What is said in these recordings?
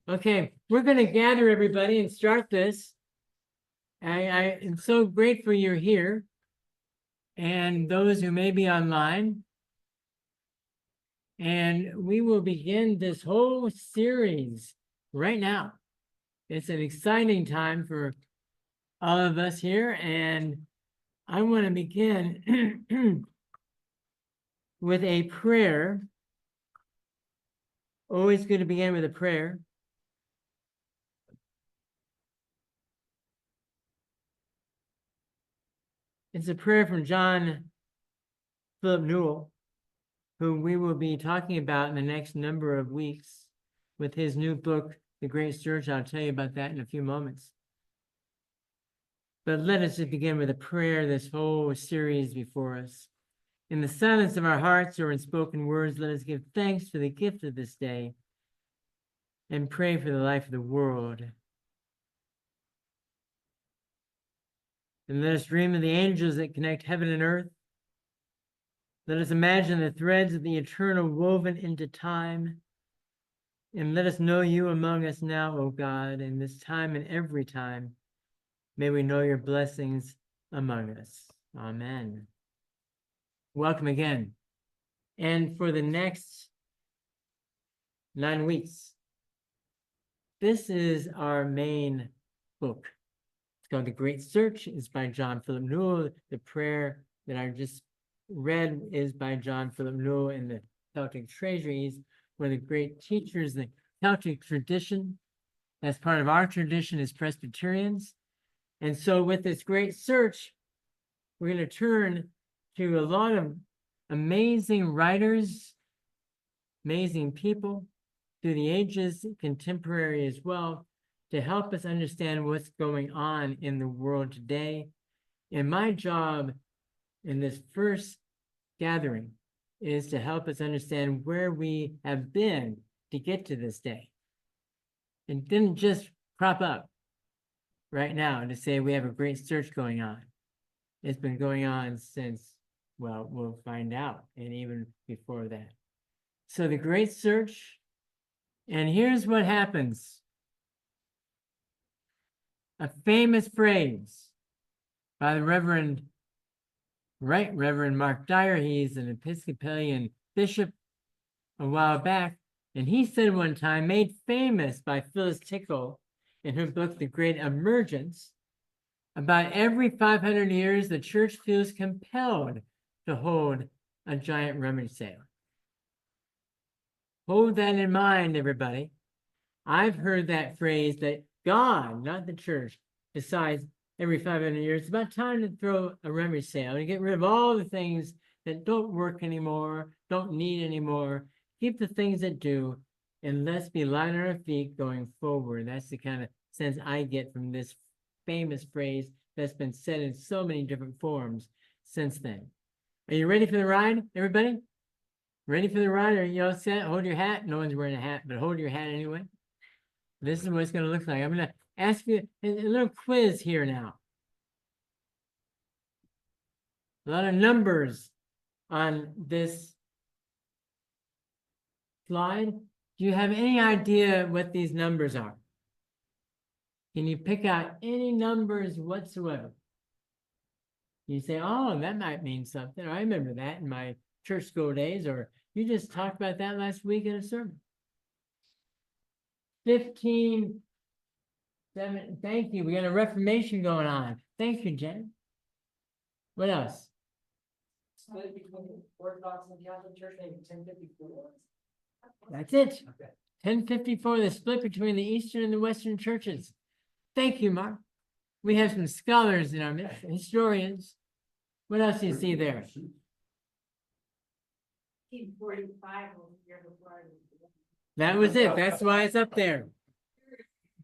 Okay, we're going to gather everybody and start this. I am so grateful you're here, and those who may be online. And we will begin this whole series right now. It's an exciting time for all of us here, and I want to begin with a prayer. Always good to begin with a prayer. It's a prayer from John Philip Newell, who we will be talking about in the next number of weeks with his new book, The Great Search. I'll tell you about that in a few moments. But let us just begin with a prayer, this whole series before us. In the silence of our hearts or in spoken words, let us give thanks for the gift of this day and pray for the life of the world. And let us dream of the angels that connect heaven and earth. Let us imagine the threads of the eternal woven into time. And let us know you among us now, O God, in this time and every time. May we know your blessings among us. Amen. Welcome again. And for the next 9 weeks, this is our main book. It's called The Great Search. It's by John Philip Newell. The prayer that I just read is by John Philip Newell in the Celtic Treasuries, one of the great teachers in the Celtic tradition. As part of our tradition as Presbyterians. And so with this great search, we're going to turn to a lot of amazing writers, amazing people through the ages, contemporary as well, to help us understand what's going on in the world today. And my job in this first gathering is to help us understand where we have been to get to this day. It didn't just crop up right now to say we have a great search going on. It's been going on since, well, we'll find out, and even before that. So the great search, and here's what happens. A famous phrase by the Right Reverend Mark Dyer. He's an Episcopalian bishop a while back, and he said one time, made famous by Phyllis Tickle in her book, The Great Emergence, about every 500 years, the church feels compelled to hold a giant rummage sale. Hold that in mind, everybody. I've heard that phrase that God, not the church, decides every 500 years, it's about time to throw a rummage sale and get rid of all the things that don't work anymore, don't need anymore. Keep the things that do, and let's be light on our feet going forward. That's the kind of sense I get from this famous phrase that's been said in so many different forms since then. Are you ready for the ride, everybody? Ready for the ride? Are you all set? Hold your hat. No one's wearing a hat, but hold your hat anyway. This is what it's going to look like. I'm going to ask you a little quiz here now. A lot of numbers on this slide. Do you have any idea what these numbers are? Can you pick out any numbers whatsoever? You say, oh, that might mean something. I remember that in my church school days, or you just talked about that last week in a sermon. 15, 7, thank you. We got a Reformation going on. Thank you, Jen. What else? Split between the Orthodox and Catholic Church, maybe 1054. That's it. Okay. 1054, the split between the Eastern and the Western churches. Thank you, Mark. We have some scholars in our midst, historians. What else do you see there? 1945. That was it. That's why it's up there.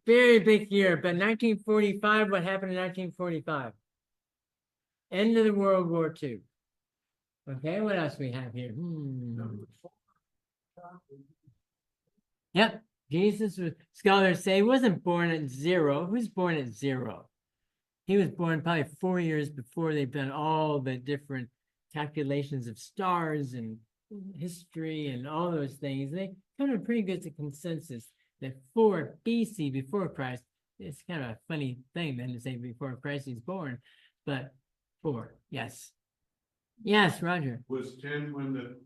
Very big year. But 1945, what happened in 1945? End of the World War II. Okay, what else we have here? Yep, Jesus was, scholars say, wasn't born at 0. Who's born at 0? He was born probably 4 years before they've done all the different calculations of stars and history and all those things. They come to a pretty good consensus that 4 BC, before Christ, it's kind of a funny thing then to say before Christ is born, but 4, yes. Yes, Roger. Was 10 when the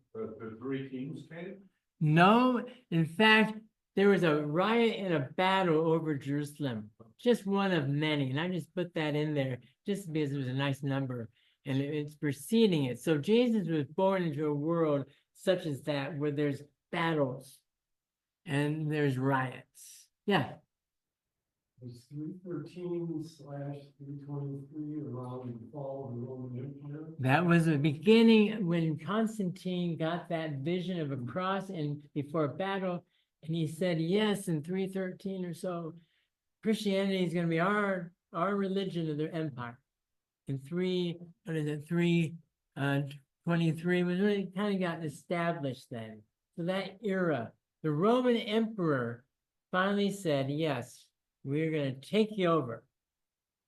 3 kings came? No, in fact, there was a riot and a battle over Jerusalem, just one of many. And I just put that in there just because it was a nice number and it's preceding it. So Jesus was born into a world such as that, where there's battles and there's riots. Yeah. Was 313/323 around the fall of the Roman Empire? That was the beginning when Constantine got that vision of a cross and before a battle, and he said, yes, in 313 or so, Christianity is going to be our religion of the empire. In 323 was really kind of got established then. So that era, the Roman emperor finally said, yes, we're going to take you over,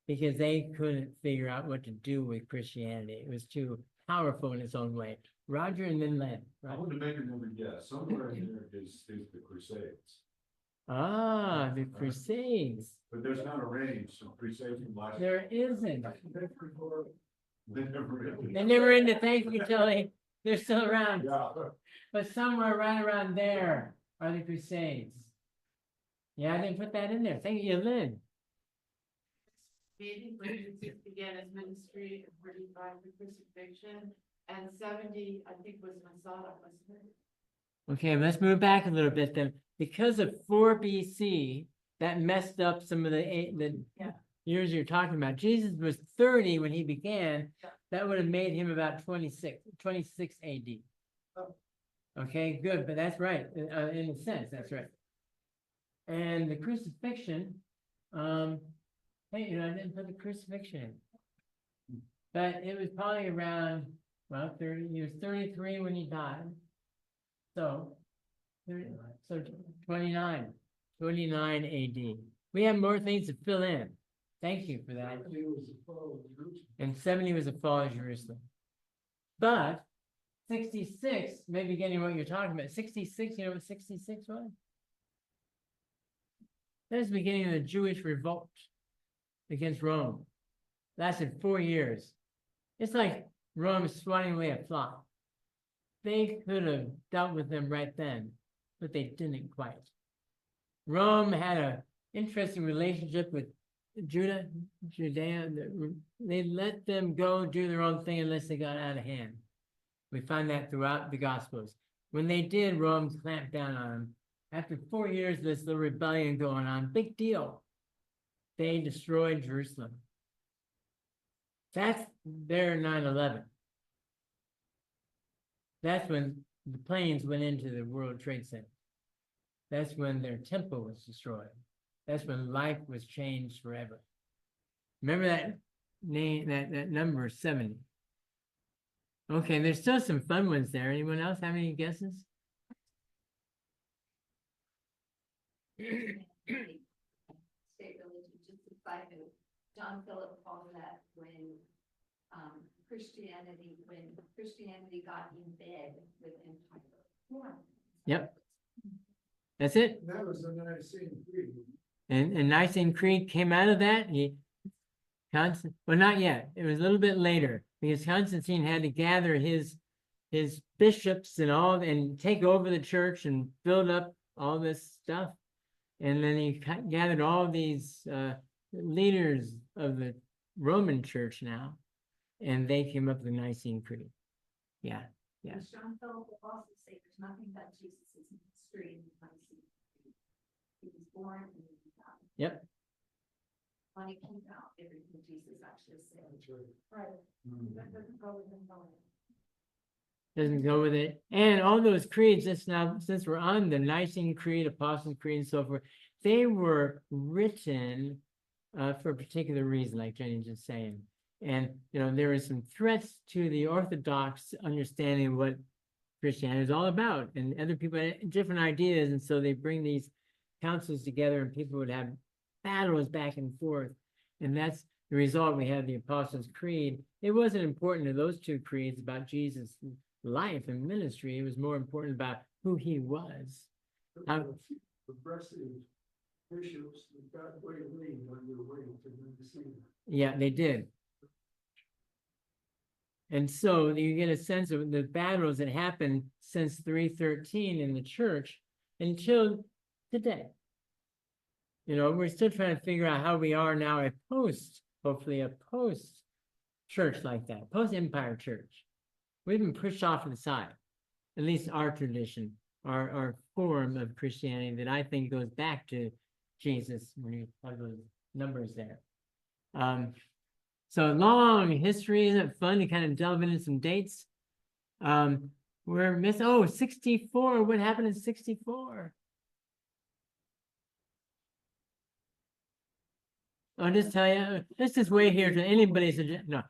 because they couldn't figure out what to do with Christianity. It was too powerful in its own way. Roger and then Len. I Right? want to make another guess. Somewhere in there is the Crusades. Ah, the Crusades. But there's not a range, so Crusades can last. There isn't. They never ended. They never end to thank you, Kelly. They're still around. Yeah. But somewhere right around there are the Crusades. Yeah, I didn't put that in there. Thank you, Lynn. Maybe when Jesus began his ministry, 45 the crucifixion, and 70, I think, was Masada, wasn't it? Okay, let's move back a little bit then. Because of 4 BC, that messed up some of the Yeah. years you're talking about. Jesus was 30 when he began. Yeah. That would have made him about 26 AD. Oh. Okay, good, but that's right. In a sense, that's right. And the crucifixion, hey, I didn't put the crucifixion in. But it was probably around, well, 30, he was 33 when he died. So, 29 AD. We have more things to fill in. Thank you for that. And 70 was the fall of Jerusalem. But 66, maybe getting what you're talking about. 66, you know what 66 was? That was the beginning of the Jewish revolt against Rome. Lasted 4 years. It's like Rome swatting away a flock. They could have dealt with them right then, but they didn't quite. Rome had an interesting relationship with Judea. They let them go do their own thing unless they got out of hand. We find that throughout the Gospels. When they did, Rome clamped down on them. After 4 years of this little rebellion going on, big deal. They destroyed Jerusalem. That's their 9/11. That's when the planes went into the World Trade Center. That's when their temple was destroyed. That's when life was changed forever. Remember that name, that number 70. Okay, there's still some fun ones there. Anyone else have any guesses? State religion, just a side note. John Philip called that when Christianity got in bed with empire. Yep. That's it. That was the Nicene Creed. And Nicene Creed came out of that. Well, not yet. It was a little bit later because Constantine had to gather his bishops and all and take over the church and build up all this stuff. And then he gathered all these leaders of the Roman church now, and they came up with the Nicene Creed. Yeah. Yeah. John Philip will also say there's nothing about Jesus' history in the Nicene Creed. He was born and he died. Yep. When he came out, everything Jesus actually said. Right. That doesn't go with him. Doesn't go with it. And all those creeds, just now, since we're on the Nicene Creed, Apostles' Creed, and so forth, they were written for a particular reason, like Jenny just saying. And, there were some threats to the Orthodox understanding of what Christianity is all about. And other people had different ideas. And so they bring these councils together and people would have battles back and forth. And that's the result. We have the Apostles' Creed. It wasn't important to those two creeds about Jesus' life and ministry. It was more important about who he was. progressive bishops that got way on their way to the scene. Yeah, they did. And so you get a sense of the battles that happened since 313 in the church until today. You know, we're still trying to figure out how we are now hopefully a post church like that, post empire church. We've been pushed off to the side, at least our tradition, our form of Christianity that I think goes back to Jesus when you have those numbers there. So long history, isn't it fun to kind of delve into some dates? We're missing, 64, what happened in 64? I'll just tell you, let's just wait here to anybody's, no,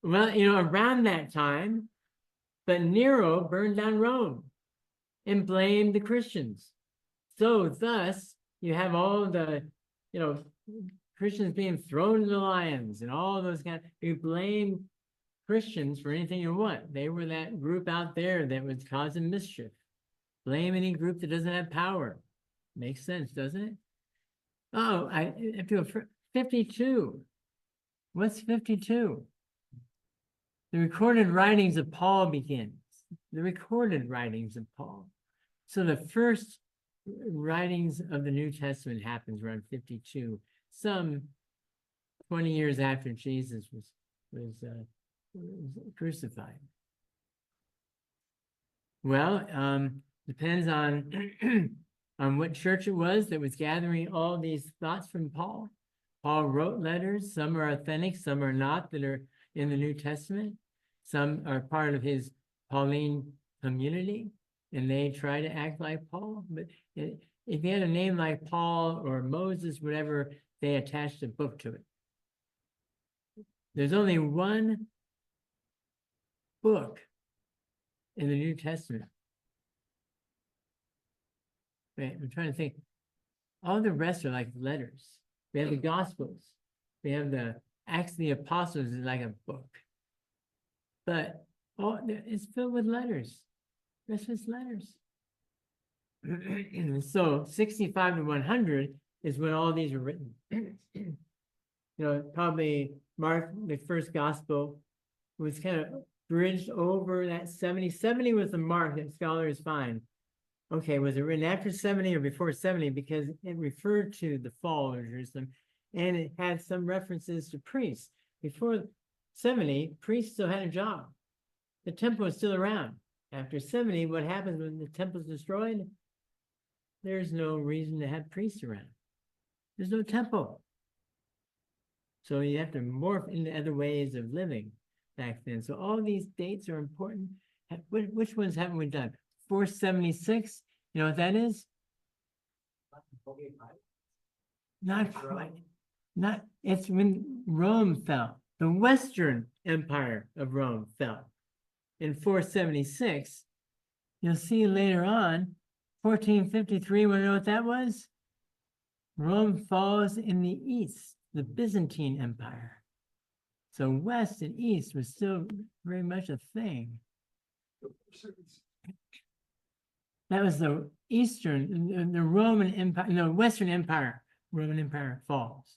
well, you know, around that time, but Nero burned down Rome and blamed the Christians. So thus, you have all the, you know, Christians being thrown to the lions and all those kind of, you blame Christians for anything you want. They were that group out there that was causing mischief. Blame any group that doesn't have power. Makes sense, doesn't it? Oh, I feel 52. What's 52? The recorded writings of Paul begins. The recorded writings of Paul. So the first writings of the New Testament happens around 52. Some 20 years after Jesus was crucified. Well, depends on on what church it was that was gathering all these thoughts from Paul. Paul wrote letters. Some are authentic, some are not, that are in the New Testament. Some are part of his Pauline community, and they try to act like Paul. But if you had a name like Paul or Moses, whatever, they attached a book to it. There's only one book in the New Testament. Wait, I'm trying to think. All the rest are like letters. We have the Gospels. We have the Acts of the Apostles is like a book. But it's filled with letters. That's just letters. So 65 to 100 is when all these are written. You know, probably Mark, the first gospel, was kind of bridged over that 70. 70 was the mark that scholars find. Okay, was it written after 70 or before 70? Because it referred to the fall of Jerusalem, and it had some references to priests. Before 70, priests still had a job. The temple was still around. After 70, what happens when the temple is destroyed? There's no reason to have priests around. There's no temple. So you have to morph into other ways of living back then. So all these dates are important. Which ones haven't we done? 476, you know what that is? Not quite. It's when Rome fell. The Western Empire of Rome fell in 476. You'll see later on, 1453, want to know what that was? Rome falls in the east, the Byzantine Empire. So west and east was still very much a thing. That was the Eastern, the Roman Empire, no, Western Empire, Roman Empire falls.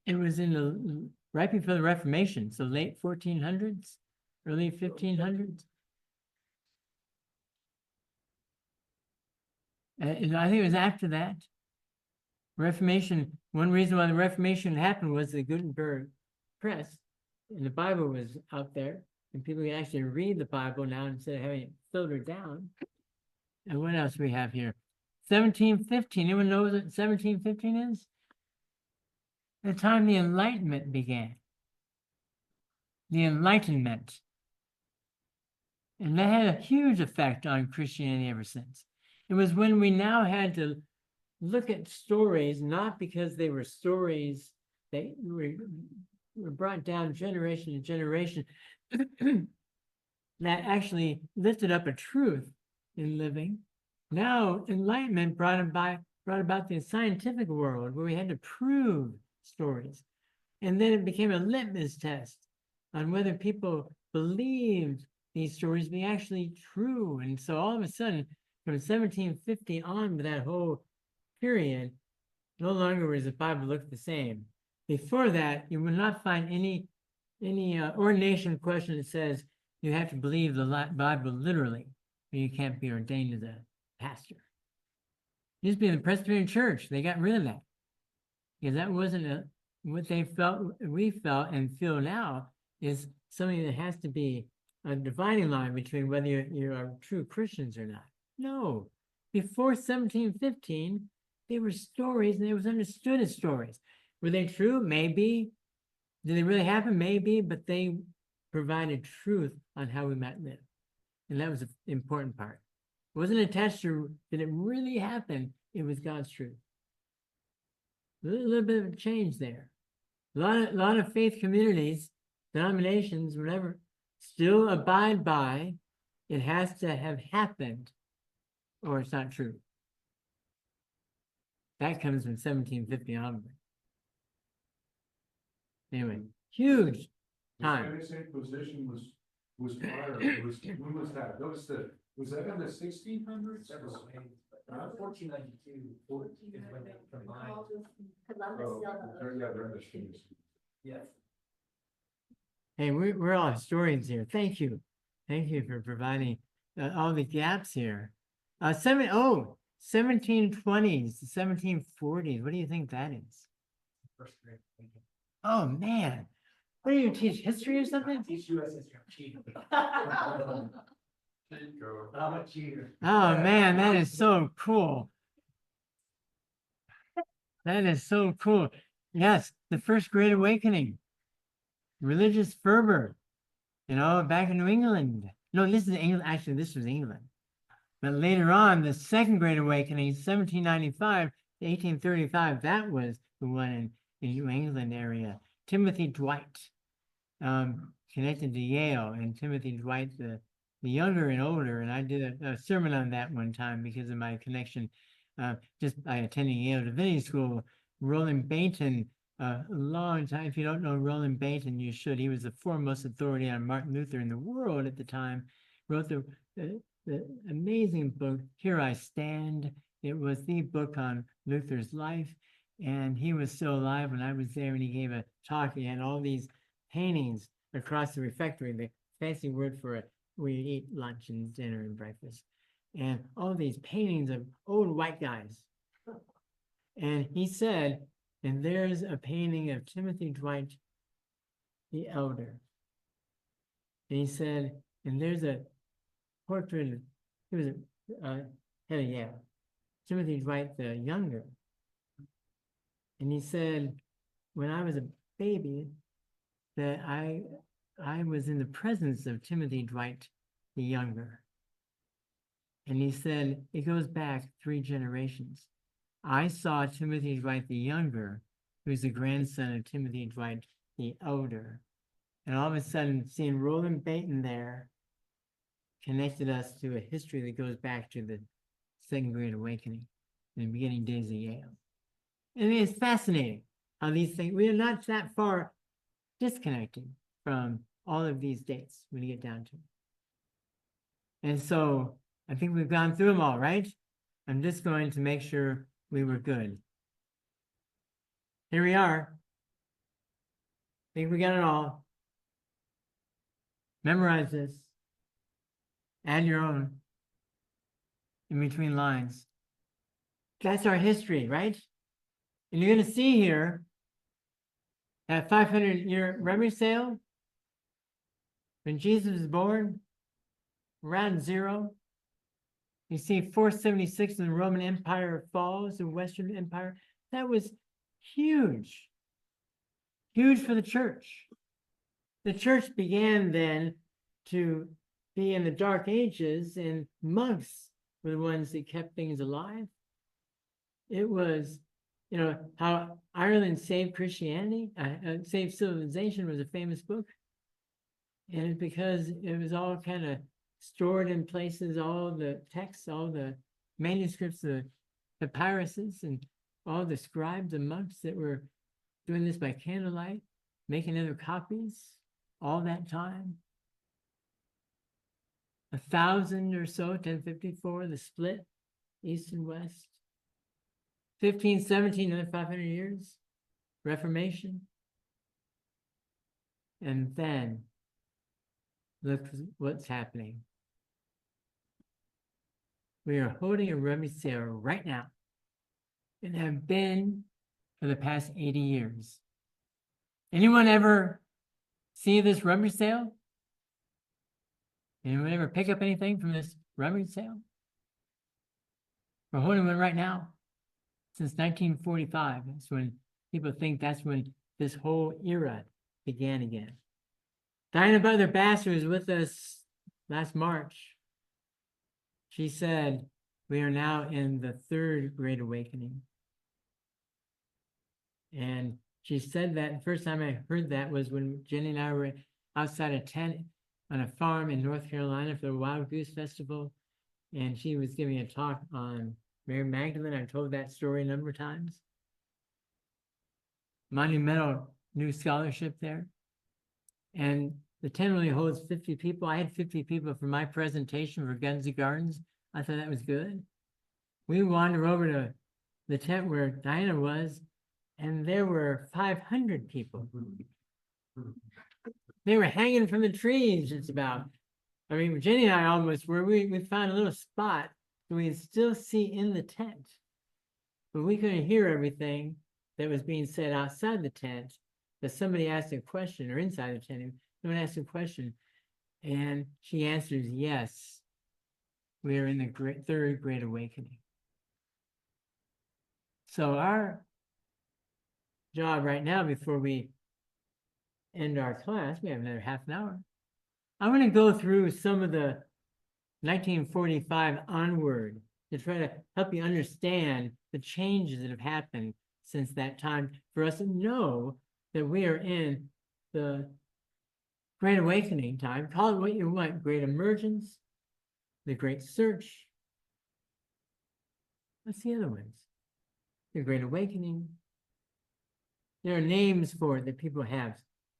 It was in the, right before the Reformation, so late 1400s, early 1500s. And I think it was after that. Reformation, one reason why the Reformation happened was the Gutenberg press, and the Bible was out there, and people can actually read the Bible now instead of having it filtered down. And what else we have here? 1715. Anyone knows what 1715 is? The time the Enlightenment began. The Enlightenment. And that had a huge effect on Christianity ever since. It was when we now had to look at stories, not because they were stories that were brought down generation to generation, that actually lifted up a truth in living. Now, Enlightenment brought about the scientific world where we had to prove stories. And then it became a litmus test on whether people believed these stories to be actually true. And so all of a sudden, from 1750 on, with that whole period, no longer was the Bible look the same. Before that, you will not find any ordination question that says you have to believe the Bible literally, or you can't be ordained as a pastor. It used to be in the Presbyterian Church. They got rid of that because that wasn't what they felt. We felt and feel now is something that has to be a dividing line between whether you are true Christians or not. No, before 1715, they were stories, and it was understood as stories. Were they true? Maybe. Did they really happen? Maybe, but they provided truth on how we might live. And that was the important part. It wasn't attached to, did it really happen? It was God's truth. A little bit of a change there. A lot of faith communities, denominations, whatever, still abide by it has to have happened or it's not true. That comes from 1750 onward. Anyway, huge time. The same position was prior, when was that? Was that in the 1600s? That was made, 1492. Is when they combined. Columbus, Oh, yeah, they're in the streets. Yes. Hey, we're all historians here. Thank you. Thank you for providing all the gaps here. 1720s, 1740s. What do you think that is? First grade. Thank you. Oh, man. What do you teach, history or something? Teach US history. I'm cheating. I'm a cheater. Oh, man, that is so cool. That is so cool. Yes, the first Great Awakening. Religious fervor, back in New England. No, this is England. Actually, this was England. But later on, the Second Great Awakening, 1795 to 1835, that was the one in New England area. Timothy Dwight, connected to Yale, and Timothy Dwight, the younger and older, and I did a sermon on that one time because of my connection, just by attending Yale Divinity School. Roland Bainton, a long time. If you don't know Roland Bainton, you should. He was the foremost authority on Martin Luther in the world at the time. Wrote the amazing book, Here I Stand. It was the book on Luther's life. And he was still alive when I was there, and he gave a talk. He had all these paintings across the refectory, the fancy word for it, where you eat lunch and dinner and breakfast. And all these paintings of old white guys. And he said, and there's a painting of Timothy Dwight the elder. And he said, and there's a portrait of, he was head of Yale, Timothy Dwight the younger. And he said, when I was a baby, that I was in the presence of Timothy Dwight the younger. And he said, it goes back 3 generations. I saw Timothy Dwight the younger, who's the grandson of Timothy Dwight the elder. And all of a sudden, seeing Roland Bainton there connected us to a history that goes back to the Second Great Awakening in the beginning days of Yale. I mean, it's fascinating how these things, we are not that far disconnected from all of these dates when you get down to it. And so I think we've gone through them all, right? I'm just going to make sure we were good. Here we are. I think we got it all. Memorize this. Add your own in between lines. That's our history, right? And you're going to see here that 500-year rummage sale, when Jesus was born, around 0. You see 476 when the Roman Empire falls, the Western Empire. That was huge. Huge for the church. The church began then to be in the Dark Ages, and monks were the ones that kept things alive. It was, how Ireland saved Christianity, saved civilization was a famous book. And it's because it was all kind of stored in places, all the texts, all the manuscripts, the papyruses, and all the scribes and monks that were doing this by candlelight, making other copies all that time. 1,000 or so, 1054, the split, east and west. 1517, another 500 years, Reformation. And then, look what's happening. We are holding a rummage sale right now, and have been for the past 80 years. Anyone ever see this rummage sale? Anyone ever pick up anything from this rummage sale? We're holding one right now. Since 1945, that's when people think that's when this whole era began again. Diana Butler Bassett was with us last March. She said, we are now in the third Great Awakening. And she said that the first time I heard that was when Jenny and I were outside a tent on a farm in North Carolina for the Wild Goose Festival. And she was giving a talk on Mary Magdalene. I've told that story a number of times. Monumental new scholarship there. And the tent only holds 50 people. I had 50 people for my presentation for Guns and Gardens. I thought that was good. We wandered over to the tent where Diana was, and there were 500 people. They were hanging from the trees, just about. I mean, Jenny and I almost were, we found a little spot so we could still see in the tent. But we couldn't hear everything that was being said outside the tent, that somebody asked a question, or inside the tent, someone asked a question, and she answers, yes, we are in the third Great Awakening. So our job right now, before we end our class, we have another half an hour. I want to go through some of the 1945 onward to try to help you understand the changes that have happened since that time, for us to know that we are in the Great Awakening time. Call it what you want: Great Emergence, the Great Search. What's the other ones? The Great Awakening. There are names for it that people have.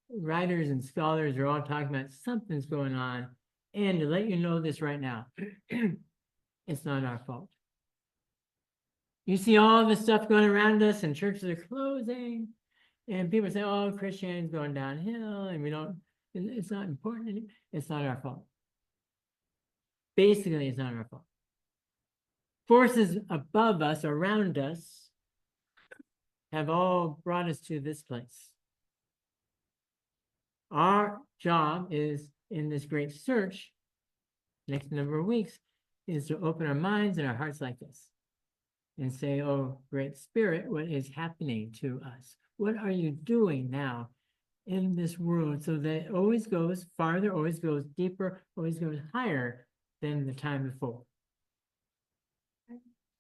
Writers and scholars are all talking about something's going on. And to let you know this right now, it's not our fault. You see all the stuff going around us, and churches are closing, and people say, oh, Christianity's going downhill, and we don't, it's not important anymore. It's not our fault. Basically, it's not our fault. Forces above us, around us, have all brought us to this place. Our job is, in this great search, next number of weeks, is to open our minds and our hearts like this and say, oh, Great Spirit, what is happening to us? What are you doing now in this world? So that it always goes farther, always goes deeper, always goes higher than the time before.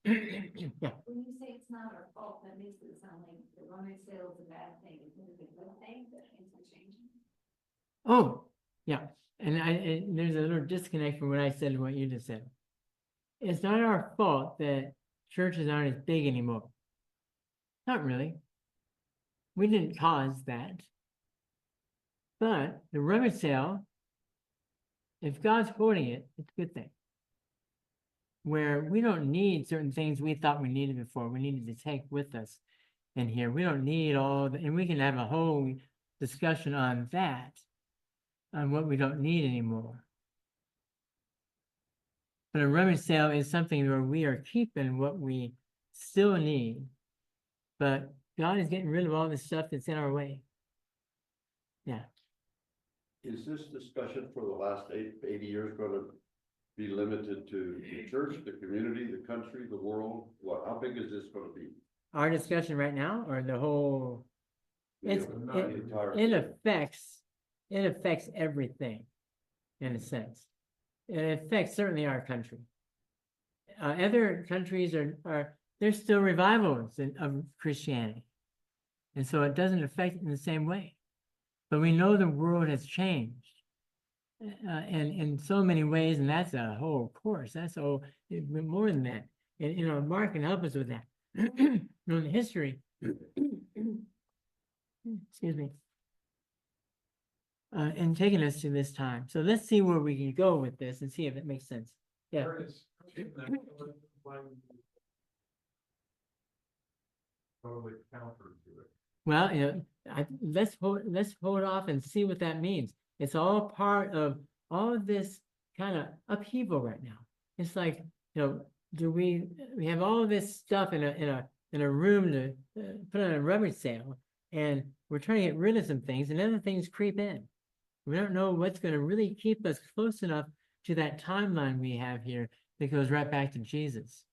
Yeah. When you say it's not our fault, that makes it sound like the rummage sale is a bad thing. Is it a good thing that things are changing? Oh, yeah. And there's a little disconnect from what I said and what you just said. It's not our fault that churches aren't as big anymore. Not really. We didn't cause that. But the rummage sale, if God's holding it, it's a good thing. Where we don't need certain things we thought we needed before, we needed to take with us in here. We don't need all the, and we can have a whole discussion on that, on what we don't need anymore. But a rummage sale is something where we are keeping what we still need, but God is getting rid of all the stuff that's in our way. Yeah. Is this discussion for the last 80 years going to be limited to the church, the community, the country, the world? What? How big is this going to be? Our discussion right now, or the whole? It's, The entire it affects everything, in a sense. It affects certainly our country. Other countries there's still revivals of Christianity, and so it doesn't affect it in the same way. But we know the world has changed, and in so many ways, and that's a whole course. That's more than that. And Mark can help us with that. In the history, excuse me. and taken us to this time. So let's see where we can go with this and see if it makes sense. Yeah. There is. Totally counter to it. Well, you know, let's hold off and see what that means. It's all part of all of this kind of upheaval right now. It's like, you know, we have all of this stuff in a room to put on a rummage sale, and we're trying to get rid of some things, and other things creep in. We don't know what's going to really keep us close enough to that timeline we have here that goes right back to Jesus,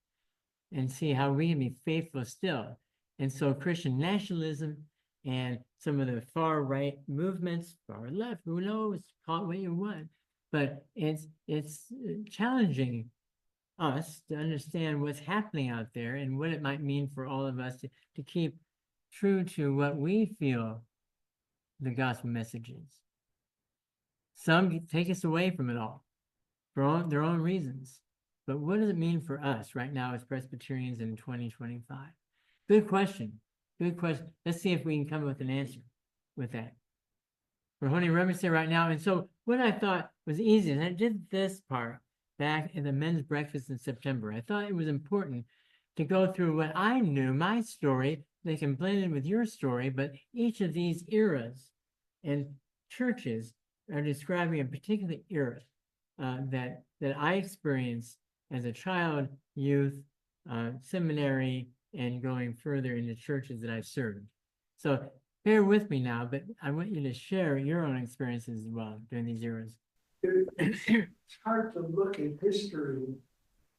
and see how we can be faithful still. And so Christian nationalism and some of the far right movements, far left, who knows, call it what you want, but it's challenging us to understand what's happening out there and what it might mean for all of us to keep true to what we feel the gospel message is. Some take us away from it all for their own reasons. But what does it mean for us right now as Presbyterians in 2025? Good question. Good question. Let's see if we can come up with an answer with that. We're holding Rummage Sale right now. And so what I thought was easy, and I did this part back in the men's breakfast in September. I thought it was important to go through what I knew, my story. They can blend in with your story, but each of these eras and churches are describing a particular era that I experienced as a child, youth, seminary, and going further into churches that I've served. So bear with me now, but I want you to share your own experiences as well during these eras. It's hard to look at history,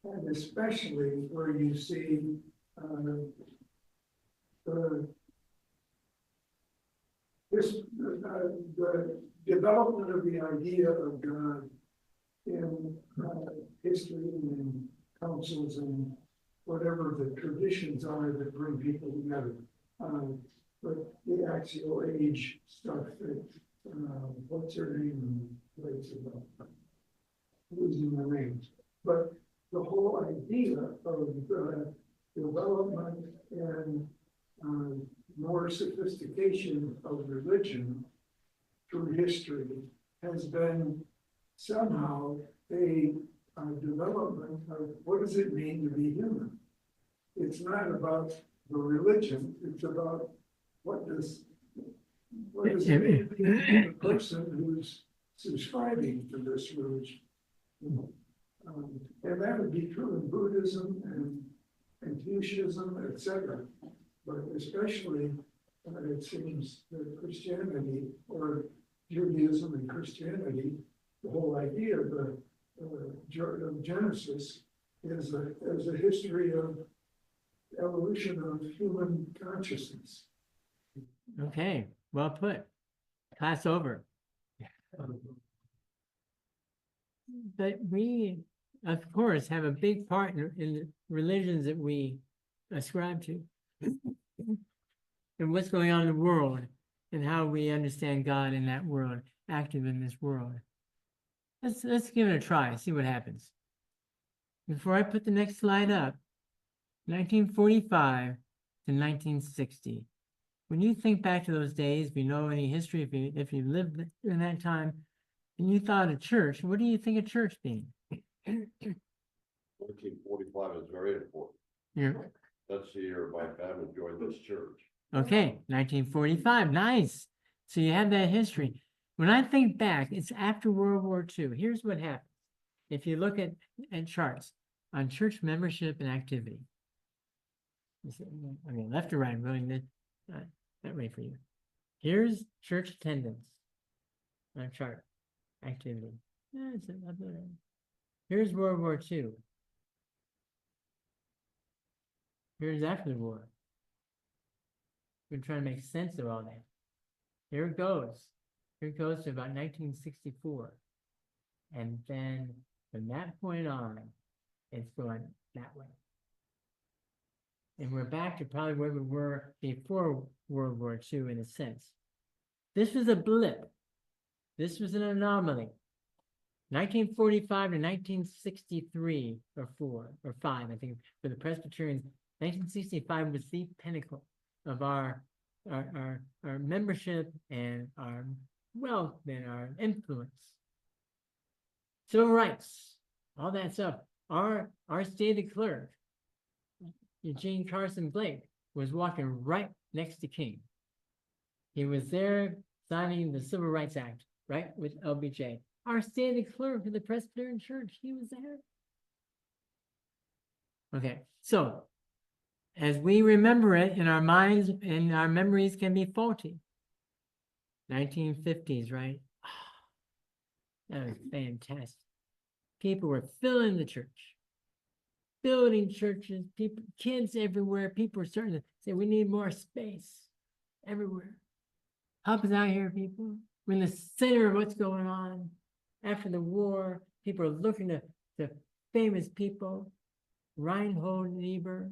and especially where you see the development of the idea of God in history and in councils and whatever the traditions are that bring people together. But the axial age stuff that, what's her name? Losing the names. But the whole idea of development and more sophistication of religion through history has been somehow a development of what does it mean to be human. It's not about the religion, it's about what does it mean to be the person who's subscribing to this religion. And that would be true in Buddhism and Confucianism, etc. But especially, it seems that Christianity, or Judaism and Christianity, the whole idea of the of Genesis is a history of evolution of human consciousness. Okay, well put. Class over. But we, of course, have a big part in the religions that we ascribe to. And what's going on in the world and how we understand God in that world, active in this world. Let's give it a try, see what happens. Before I put the next slide up, 1945 to 1960. When you think back to those days, if you know any history, if you lived in that time, and you thought of church, what do you think of church being? 1945 is very important. Yeah. That's the year my family joined this church. Okay, 1945, nice. So you have that history. When I think back, it's after World War II. Here's what happens. If you look at charts on church membership and activity. Okay, left to right, I'm going that way for you. Here's church attendance on chart, activity. Here's World War II. Here's after the war. We're trying to make sense of all that. Here it goes. Here it goes to about 1964. And then from that point on, it's going that way. And we're back to probably where we were before World War II in a sense. This was a blip. This was an anomaly. 1945 to 1963 or 4 or 5, I think, for the Presbyterians. 1965 was the pinnacle of our membership and our wealth and our influence. Civil rights, all that stuff. Our state clerk, Eugene Carson Blake, was walking right next to King. He was there signing the Civil Rights Act, right, with LBJ. Our state clerk of the Presbyterian Church, he was there. Okay, so as we remember it in our minds, and our memories can be faulty. 1950s, right? That was fantastic. People were filling the church, building churches, people, kids everywhere. People were starting to say, we need more space everywhere. Help us out here, people. We're in the center of what's going on. After the war, people are looking to famous people. Reinhold Niebuhr,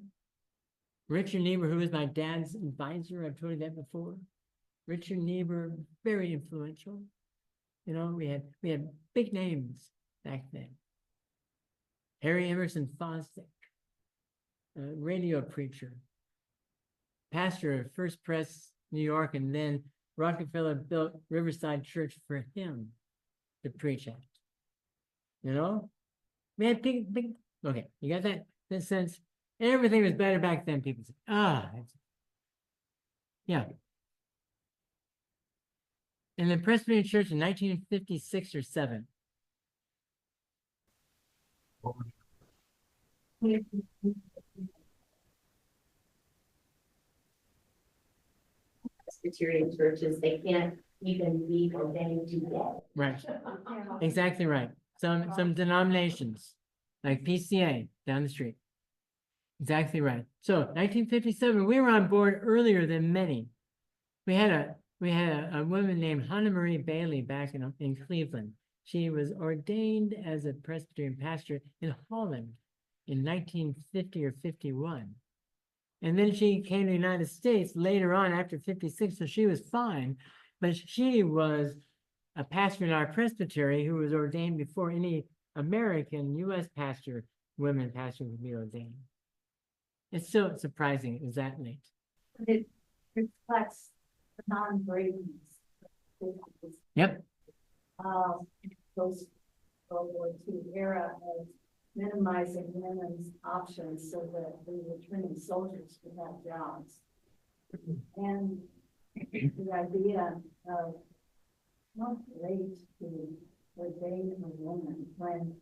Richard Niebuhr, who was my dad's advisor. I've told you that before. Richard Niebuhr, very influential. You know, we had big names back then. Harry Emerson Fosdick, a radio preacher, pastor of First Pres, New York, and then Rockefeller built Riverside Church for him to preach at. You know, we had big. Okay, you got that sense. Everything was better back then. People say, yeah. In the Presbyterian Church in 1956 or 7. Presbyterian churches, they can't even be ordained today. Right. Exactly right. Some denominations, like PCA down the street. Exactly right. So 1957, we were on board earlier than many. We had a woman named Hannah Marie Bailey back in Cleveland. She was ordained as a Presbyterian pastor in Holland in 1950 or 51. And then she came to the United States later on after 56, so she was fine. But she was a pastor in our presbytery who was ordained before any American U.S. pastor, women pastors would be ordained. It's so surprising it was that late. It reflects the non-bravings. Yep. Post World War II era of minimizing women's options so that the returning soldiers could have jobs. And the idea of not great to ordain a woman when,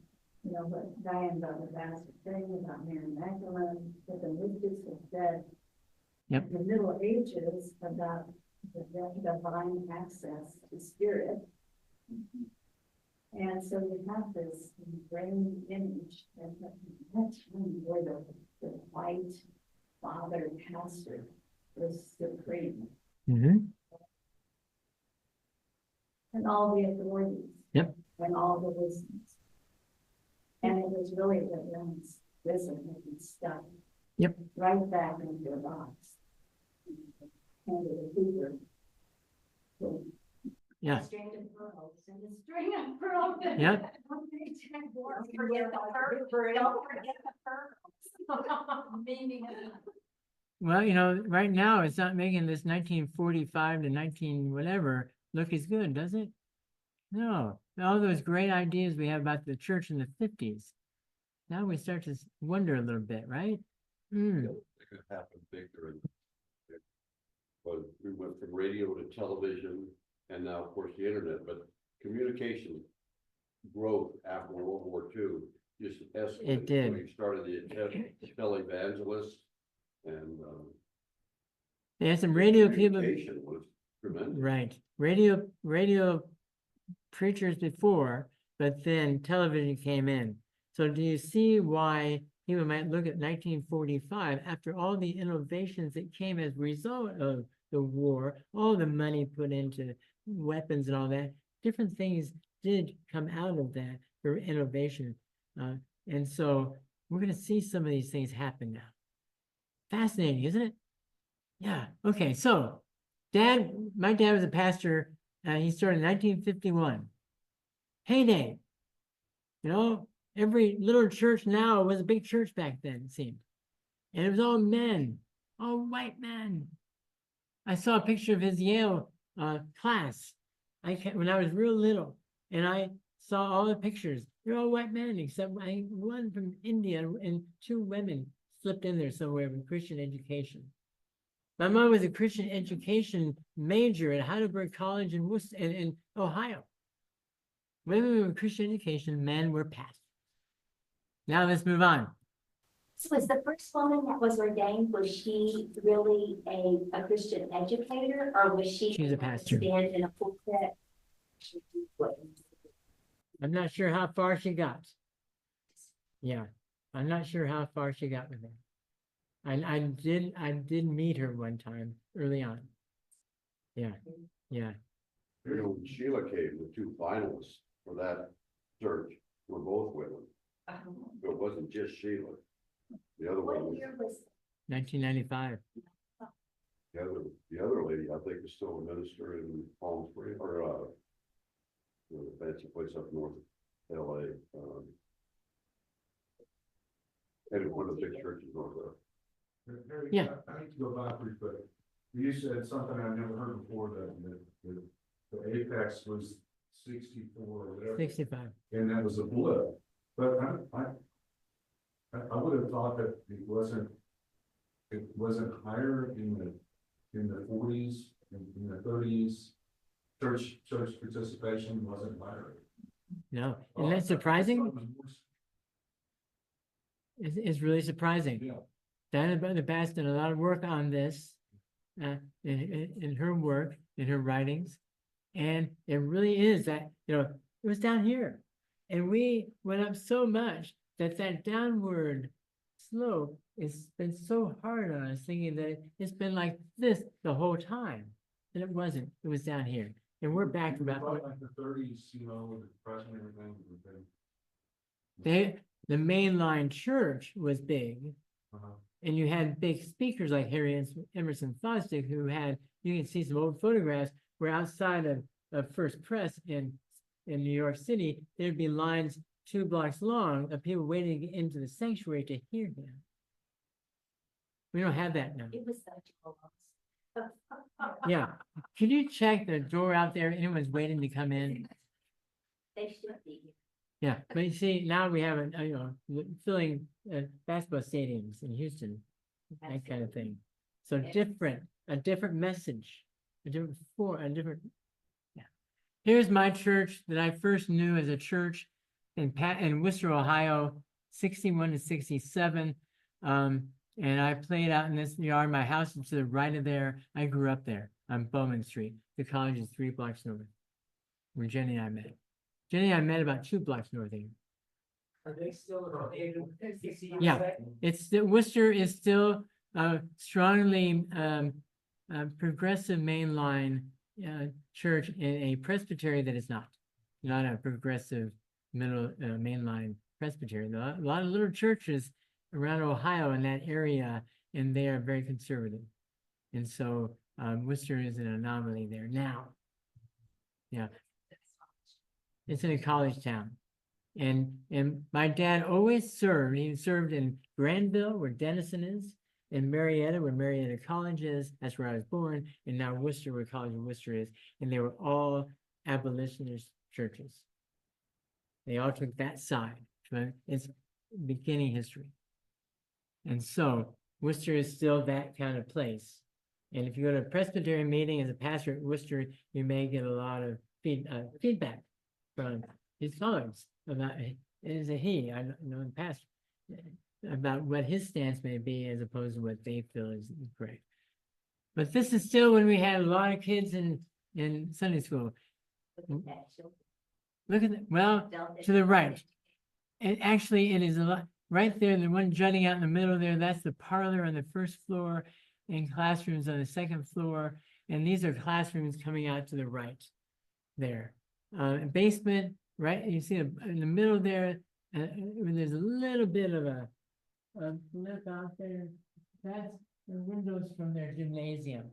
you know, what Diane got the bastard thing about Mary Magdalene, that the mystics have said Yep. in the Middle Ages about the divine access to spirit. And so we have this ingrained image that that's where the white father pastor was supreme. Mm-hmm. And all the authorities. Yep. And all the wisdoms. And it was really the women's wisdom that we stuck. Yep. Right back into a box. And the Hoover. Yeah. String of pearls and the string of pearls. Yep. Don't forget the pearls. Don't forget the pearls. Meaning of Well, you know, right now it's not making this 1945 to 19 whatever look as good, does it? No. All those great ideas we have about the church in the 50s. Now we start to wonder a little bit, right? It could happen big during. But we went from radio to television and now of course the internet, but communication growth after World War II just escalated. It did. We started the televangelists and They had some radio people. communication was tremendous. Right. Radio preachers before, but then television came in. So do you see why people might look at 1945 after all the innovations that came as a result of the war, all the money put into weapons and all that, different things did come out of that for innovation. And so we're going to see some of these things happen now. Fascinating, isn't it? Yeah. Okay. So my dad was a pastor. He started in 1951. Heyday. You know, every little church now was a big church back then, it seemed. And it was all men, all white men. I saw a picture of his Yale class. when I was real little, and I saw all the pictures, they're all white men, except one from India and two women slipped in there somewhere with Christian education. My mom was a Christian education major at Heidelberg College in in Ohio. Women were Christian education, men were pastors. Now let's move on. So was the first woman that was ordained, was she really a Christian educator, or was she? She's a pastor. Stand in a pulpit? I'm not sure how far she got. Yeah, I'm not sure how far she got with it. I did meet her one time early on. Yeah, yeah. You know, when Sheila came, the two finalists for that search were both women. So it wasn't just Sheila. The other one What was, year was? 1995. the other lady, I think, is still a minister in Palm Springs, or you know, the fancy place up north of LA. And one of the big churches over there. Harry, Yeah. I need to go back real quick. You said something I never heard before, that the apex was 64 or whatever. 65. And that was a blip, but I would have thought that it wasn't higher in the 40s, in the 30s. Church participation wasn't higher. No, isn't that surprising? It's really surprising. Yeah. Diana Butler Bass did a lot of work on this in her work, in her writings. And it really is that, you know, it was down here. And we went up so much that downward slope has been so hard on us, thinking that it's been like this the whole time. And it wasn't. It was down here. And we're back to about Like the 30s, you know, with the depression and everything. the mainline church was big. Uh-huh. And you had big speakers like Harry Emerson Fosdick, who had, you can see some old photographs where outside of First Press in New York City, there'd be lines 2 blocks long of people waiting to get into the sanctuary to hear him. We don't have that now. It was such a loss. Yeah. Can you check the door out there? Anyone's waiting to come in? They should be. Yeah, but you see, now we have filling basketball stadiums in Houston, that kind of thing. So a different message, a different yeah. Here's my church that I first knew as a church in Worcester, Ohio, 61 to 67. And I played out in this yard. My house is to the right of there. I grew up there on Bowman Street. The college is 3 blocks north, where Jenny and I met. Jenny and I met about 2 blocks north of here. Are they still around 60? Yeah. Worcester is still strongly progressive mainline church in a Presbyterian that is not a progressive middle mainline Presbyterian. A lot of little churches around Ohio in that area, and they are very conservative. And so Worcester is an anomaly there now. Yeah. It's in a college town. And my dad always served. He served in Granville, where Denison is, in Marietta, where Marietta College is. That's where I was born. And now Worcester, where College of Worcester is. And they were all abolitionist churches. They all took that side. It's beginning history. And so Worcester is still that kind of place. And if you go to a Presbyterian meeting as a pastor at Worcester, you may get a lot of feedback from his colleagues about, it is a he, I know the pastor, about what his stance may be as opposed to what they feel is correct. But this is still when we had a lot of kids in Sunday school. Look at that. Well, to the right. It is a lot right there. The one jutting out in the middle there, that's the parlor on the first floor and classrooms on the second floor. And these are classrooms coming out to the right there. Basement, right? You see in the middle there, there's a little bit of a blip out there. That's the windows from their gymnasium.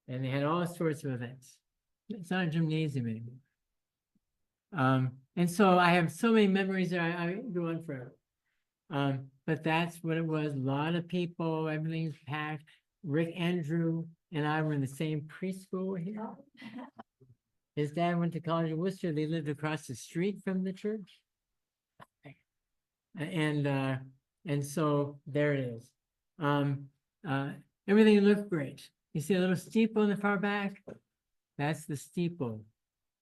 And they had all sorts of events. It's not a gymnasium anymore. And so I have so many memories there, I go on forever. But that's what it was. A lot of people, everything's packed. Rick, Andrew, and I were in the same preschool here. His dad went to college in Worcester. They lived across the street from the church. And so there it is. Everything looked great. You see a little steeple in the far back? That's the steeple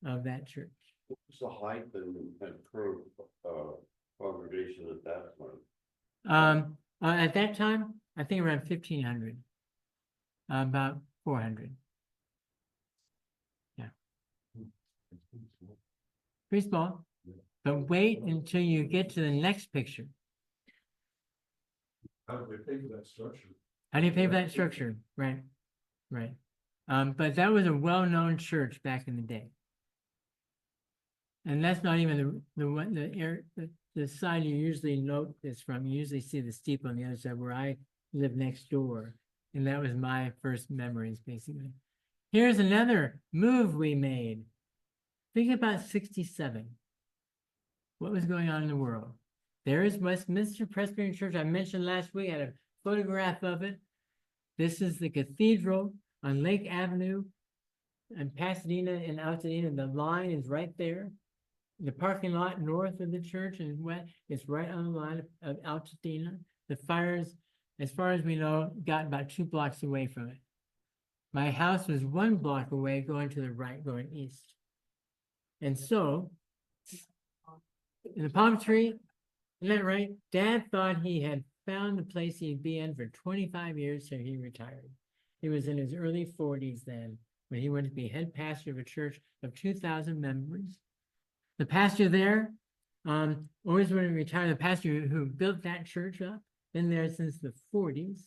of that church. What was the height and curve, congregation at that point? At that time, I think around 1,500, about 400. Yeah. Pretty small, but wait until you get to the next picture. How do they pay for that structure? How do you pay for that structure? Right, right. But that was a well-known church back in the day. And that's not even the side you usually note this from. You usually see the steeple on the other side where I live next door. And that was my first memories, basically. Here's another move we made. Think about 67. What was going on in the world? There is Westminster Presbyterian Church. I mentioned last week, I had a photograph of it. This is the cathedral on Lake Avenue in Pasadena and Altadena. The line is right there. The parking lot north of the church is wet. It's right on the line of Altadena. The fires, as far as we know, got about 2 blocks away from it. My house was 1 block away going to the right, going east. And so, in the palm tree, isn't that right? Dad thought he had found the place he'd be in for 25 years till he retired. He was in his early 40s then, when he went to be head pastor of a church of 2,000 members. The pastor there always wanted to retire. The pastor who built that church up, been there since the 40s.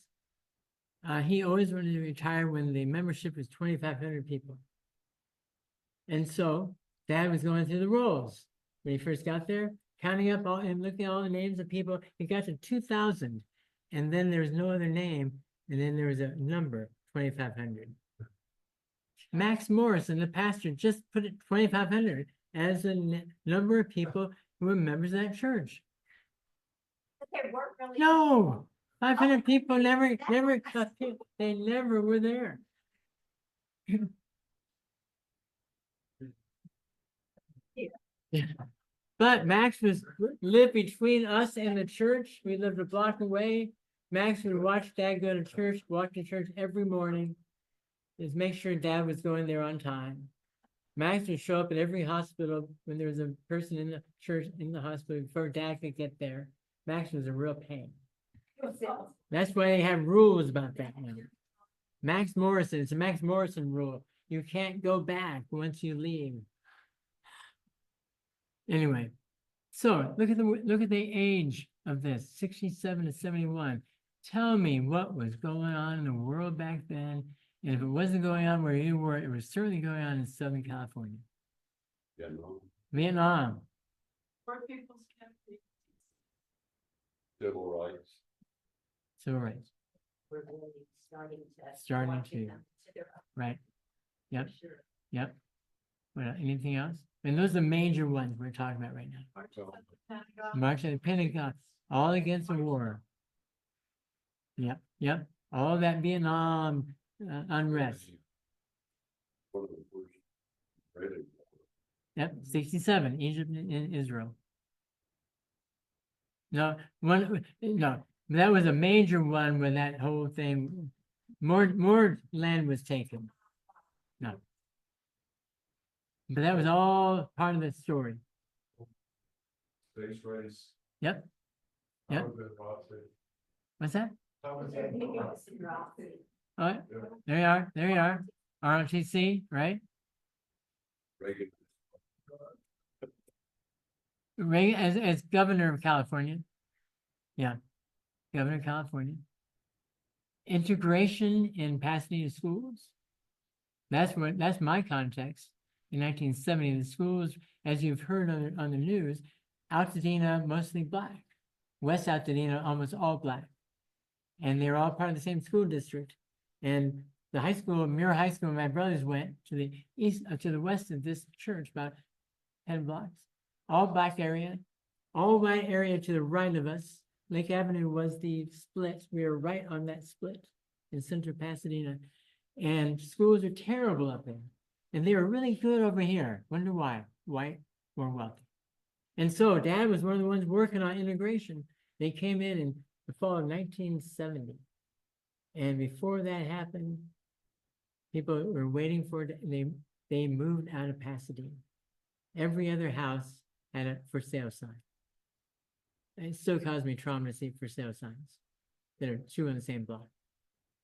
He always wanted to retire when the membership was 2,500 people. And so Dad was going through the rolls when he first got there, counting up all and looking at all the names of people. He got to 2,000, and then there was no other name, and then there was a number, 2,500. Max Morrison, the pastor, just put it 2,500 as the number of people who were members of that church. But there weren't really. No, 500 people never, they never were there. Yeah. But Max lived between us and the church. We lived a block away. Max would watch Dad go to church, walk to church every morning. Just make sure Dad was going there on time. Max would show up at every hospital when there was a person in the church in the hospital before Dad could get there. Max was a real pain. That's why they have rules about that now. Max Morrison, it's a Max Morrison rule. You can't go back once you leave. Anyway, so look at the age of this, 67 to 71. Tell me what was going on in the world back then. And if it wasn't going on where you were, it was certainly going on in Southern California. Vietnam. Poor people's campaign. Civil rights. Civil rights. We're really starting Starting to to. them consider us, Right. Yep. for sure. Yep. Well, anything else? And those are the major ones we're talking about right now. Marches at the Pentagon. March of the Pentagon, all against the war. Yep, yep. All that Vietnam unrest. One of the first really. Yep, 67, Egypt and Israel. No, that was a major one when that whole thing, more land was taken. No. But that was all part of the story. Space race. Yep. How Yep. would that about it? What's that? How would There that you go, about it's in rock food. All right, there you are. ROTC, right? Reagan. Reagan as governor of California. Yeah, governor of California. Integration in Pasadena schools. That's my context. In 1970, the schools, as you've heard on the news, Altadena mostly Black, West Altadena almost all Black, and they're all part of the same school district. And the high school, Muir High School, my brothers went to the east, to the west of this church, about 10 blocks, all Black area, all white area to the right of us. Lake Avenue was the split. We were right on that split in central Pasadena, and schools are terrible up there. And they were really good over here. Wonder why? White, more wealthy. And so Dad was one of the ones working on integration. They came in the fall of 1970. And before that happened, people were waiting for it. They moved out of Pasadena. Every other house had a for sale sign. It still causes me trauma to see for sale signs that are two on the same block.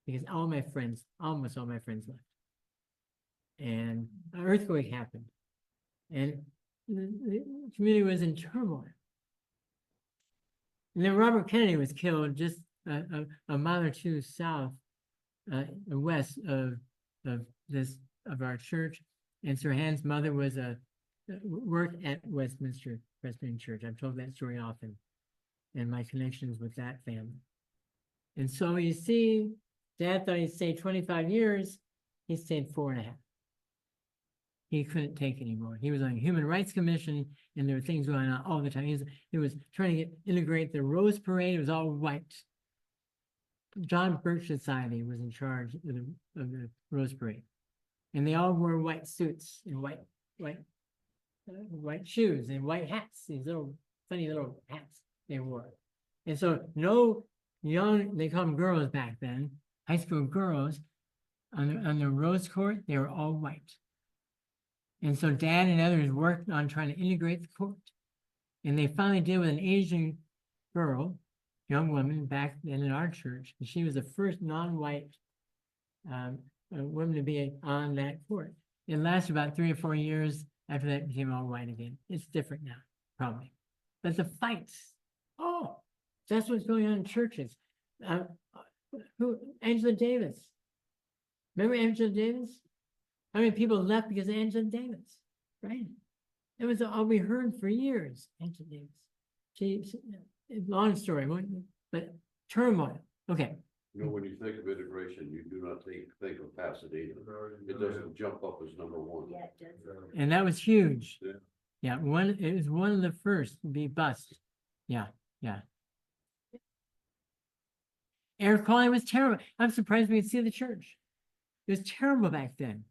Because almost all my friends left. And an earthquake happened. And the community was in turmoil. And then Robert Kennedy was killed just a mile or two south, west of our church. And Sirhan's mother was worked at Westminster Presbyterian Church. I've told that story often, and my connections with that family. And so you see, Dad thought he'd stay 25 years. He stayed 4.5. He couldn't take anymore. He was on a Human Rights Commission, and there were things going on all the time. He was trying to integrate the Rose Parade. It was all white. John Birch Society was in charge of the Rose Parade, and they all wore white suits and white shoes and white hats. These little funny little hats they wore, and so no young, they call them girls back then, high school girls on the Rose Court. They were all white. And so Dad and others worked on trying to integrate the court. And they finally did with an Asian girl, young woman back then in our church. And she was the first non-white woman to be on that court. It lasted about 3 or 4 years. After that, it became all white again. It's different now, probably. But the fights, that's what's going on in churches. Angela Davis. Remember Angela Davis? How many people left because of Angela Davis, right? It was all we heard for years, Angela Davis. Long story, but turmoil. Okay. You know, when you think of integration, you do not think of Pasadena. It doesn't jump up as number one. Yeah, it does. And that was huge. Yeah. Yeah, it was one of the first to be bust. Yeah. Air quality was terrible. I'm surprised we could see the church. It was terrible back then.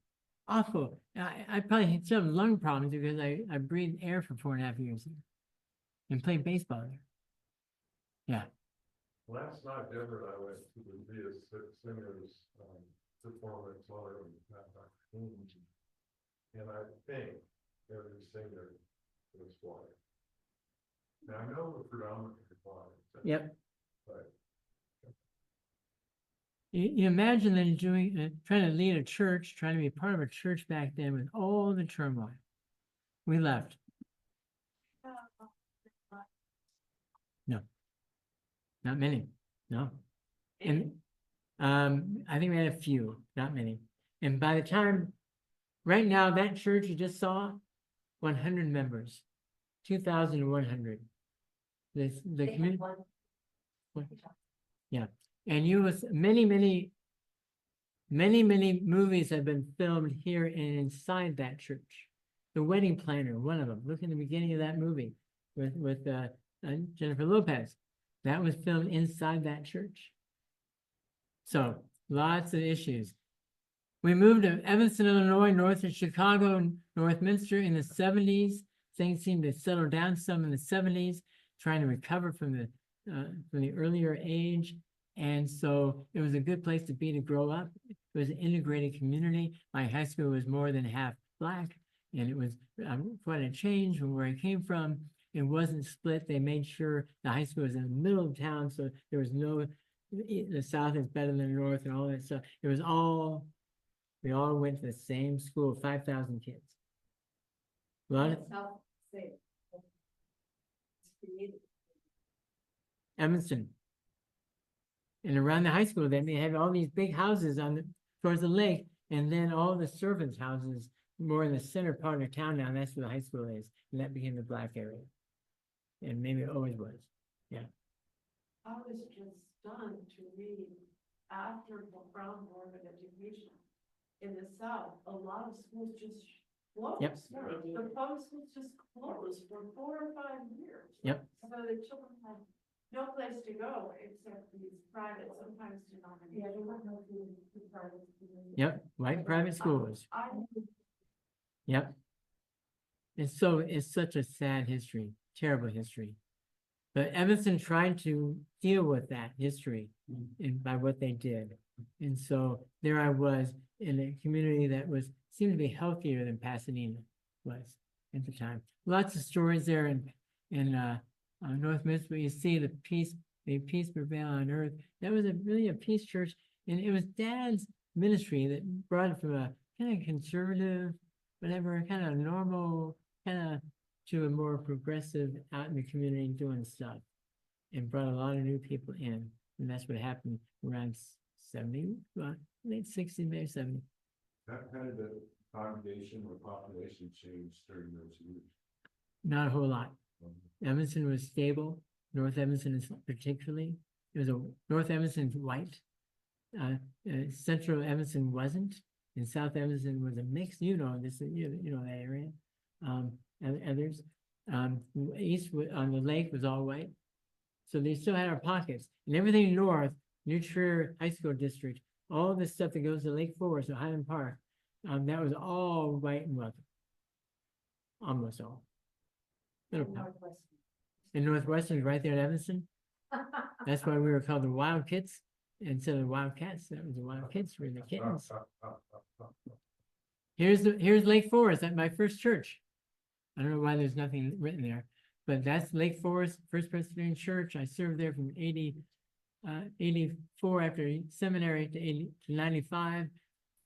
Awful. I probably had some lung problems because I breathed air for 4.5 years here and played baseball there. Yeah. Last night, Deborah and I went to the Via Singers performance on and I think every singer was white. Now I know we're predominantly white. Yep. But You imagine then trying to lead a church, trying to be part of a church back then with all the turmoil. We left. No, not many. No, and I think we had a few, not many. And by the time, right now, that church you just saw, 100 members, 2,100. The community. Yeah. And many movies have been filmed here and inside that church. The Wedding Planner, one of them. Look in the beginning of that movie with Jennifer Lopez. That was filmed inside that church. So lots of issues. We moved to Evanston, Illinois, north of Chicago, Northminster in the 70s. Things seemed to settle down some in the 70s, trying to recover from the earlier age. And so it was a good place to grow up. It was an integrated community. My high school was more than half Black, and it was quite a change from where I came from. It wasn't split. They made sure the high school was in the middle of town, so there was no, the South is better than the North and all that stuff. It was all, we all went to the same school, 5,000 kids. A lot of Evanston. And around the high school, then they have all these big houses towards the lake, and then all the servants' houses more in the center part of town now. And that's where the high school is, and that became the Black area, and maybe it always was. Yeah. I was just stunned to read after the Brown Board of Education in the South, a lot of schools just closed. Yep. The public schools just closed for 4 or 5 years. Yep. So the children had no place to go except these private, sometimes denominational. Yeah, they weren't no private. Yep. White private schools. I Yep. It's such a sad history, terrible history. But Evanston tried to deal with that history and by what they did. And so there I was in a community that seemed to be healthier than Pasadena was at the time. Lots of stories there in North Mississippi. You see may peace prevail on earth. That was really a peace church. And it was Dad's ministry that brought it from a kind of conservative, whatever, kind of normal, kind of to a more progressive out in the community doing stuff, and brought a lot of new people in. And that's what happened around 70, late 60s, maybe 70. How did the congregation or population change during those years? Not a whole lot. Evanston was stable. North Evanston is particularly. North Evanston's white. Central Evanston wasn't, and South Evanston was a mix. You know this. You know that area. Others. East on the lake was all white. So they still had our pockets, and everything north, New Trier High School District, all the stuff that goes to Lake Forest or Highland Park, that was all white and wealthy. Almost all. And Northwestern is right there in Evanston. That's why we were called the Wild Kits instead of the Wildcats. That was the Wild Kits, we were the kittens. Here's Lake Forest at my first church. I don't know why there's nothing written there, but that's Lake Forest, First Presbyterian Church. I served there from 84 after seminary to 95,